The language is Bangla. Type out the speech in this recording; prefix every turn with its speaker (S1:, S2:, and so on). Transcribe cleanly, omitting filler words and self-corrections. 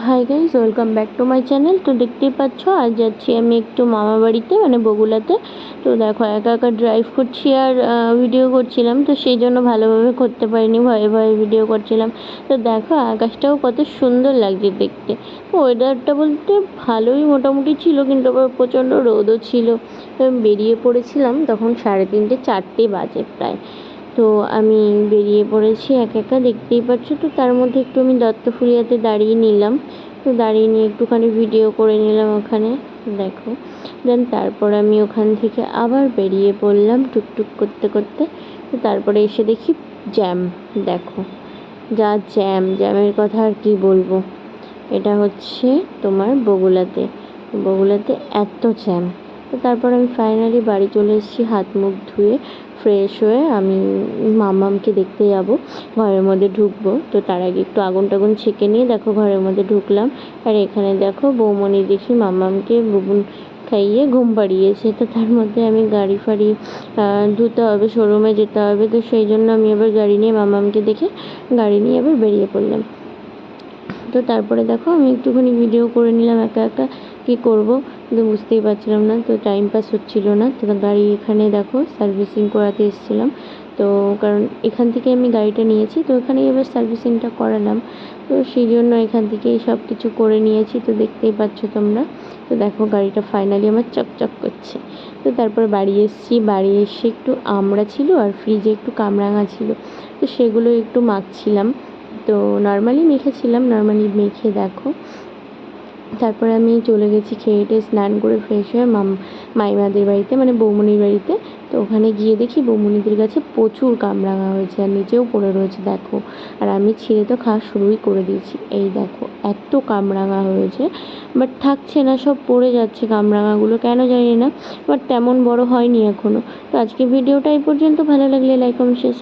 S1: Hi guys, welcome back to my channel. তো দেখতেই পাচ্ছ আজ যাচ্ছি আমি একটু মামা বাড়িতে, মানে বগুলাতে। তো দেখো একা একা ড্রাইভ করছি আর ভিডিও করছিলাম, তো সেই জন্য ভালোভাবে করতে পারিনি, ভয়ে ভয়ে ভিডিও করছিলাম। তো দেখো আকাশটাও কত সুন্দর লাগছে দেখতে। ওয়েদারটা বলতে ভালোই মোটামুটি ছিল, কিন্তু আবার প্রচণ্ড রোদও ছিল। তো আমি বেরিয়ে পড়েছিলাম তখন 3:30 4টে বাজে প্রায়। তো আমি বেরিয়ে পড়েছি একা একা, দেখতেই পাচ্ছ। তো তার মধ্যে একটু আমি দত্তফুলিয়াতে দাঁড়িয়ে নিলাম। তো দাঁড়িয়ে নিয়ে একটুখানি ভিডিও করে নিলাম ওখানে, দেখো। দেন তারপর আমি ওখান থেকে আবার বেরিয়ে পড়লাম টুকটুক করতে করতে। তো তারপরে এসে দেখি জ্যাম, দেখো যা জ্যামের কথা আর কি বলবো। এটা হচ্ছে তোমার বগুলাতে। বগুলাতে এত জ্যাম। তো তারপর আমি ফাইনালি বাড়ি চলে এসেছি, হাত মুখ ধুয়ে ফ্রেশ হয়ে আমি মাম্মামকে দেখতে যাব, ঘরের মধ্যে ঢুকবো। তো তার আগে একটু আগুন টাগুন ছেঁকে নিয়ে দেখো ঘরের মধ্যে ঢুকলাম। আর এখানে দেখো বৌমনি দেখি মাম্মামকে বুবুন খাইয়ে ঘুম পাড়িয়েছে। তো তার মধ্যে আমি গাড়ি ফাড়ি ধুতে হবে, শোরুমে যেতে হবে। তো সেই জন্য আমি আবার গাড়ি নিয়ে মাম্মামকে দেখে গাড়ি নিয়ে আবার বেরিয়ে পড়লাম। তো তারপরে দেখো আমি একটুখানি ভিডিও করে নিলাম একা একা, কী করবো কিন্তু বুঝতেই পারছিলাম না, তো টাইম পাস হচ্ছিল না। তো গাড়ি এখানে দেখো সার্ভিসিং করাতে এসেছিলাম। তো কারণ এখান থেকে আমি গাড়িটা নিয়েছি, তো এখানেই এবার সার্ভিসিংটা করালাম। তো সেই জন্য এখান থেকেই সব কিছু করে নিয়েছি, তো দেখতেই পাচ্ছ তোমরা। তো দেখো গাড়িটা ফাইনালি আমার চকচক করছে। তো তারপর বাড়ি এসেছি, বাড়ি এসে একটু আমড়া ছিল আর ফ্রিজে একটু কামরাঙা ছিল, তো সেগুলো একটু মাখছিলাম। তো নর্মালি মেখেছিলাম, নর্মালি মেখে দেখো তারপরে আমি চলে গেছি, খেয়ে টেয়ে স্নান করে ফ্রেশ হয়ে মাইমাদের বাড়িতে, মানে বৌমনির বাড়িতে। তো ওখানে গিয়ে দেখি বৌমনিদের কাছে প্রচুর কামরাঙা হয়েছে আর নিচেও পড়ে রয়েছে দেখো। আর আমি ছিঁড়ে তো খাওয়া শুরুই করে দিয়েছি। এই দেখো এত কামরাঙা হয়েছে, বাট থাকছে না, সব পড়ে যাচ্ছে কামরাঙাগুলো, কেন জানি না। বাট তেমন বড় হয়নি এখনও। তো আজকে ভিডিওটা এই পর্যন্ত। ভালো লাগলে লাইক কমেন্ট শেয়ার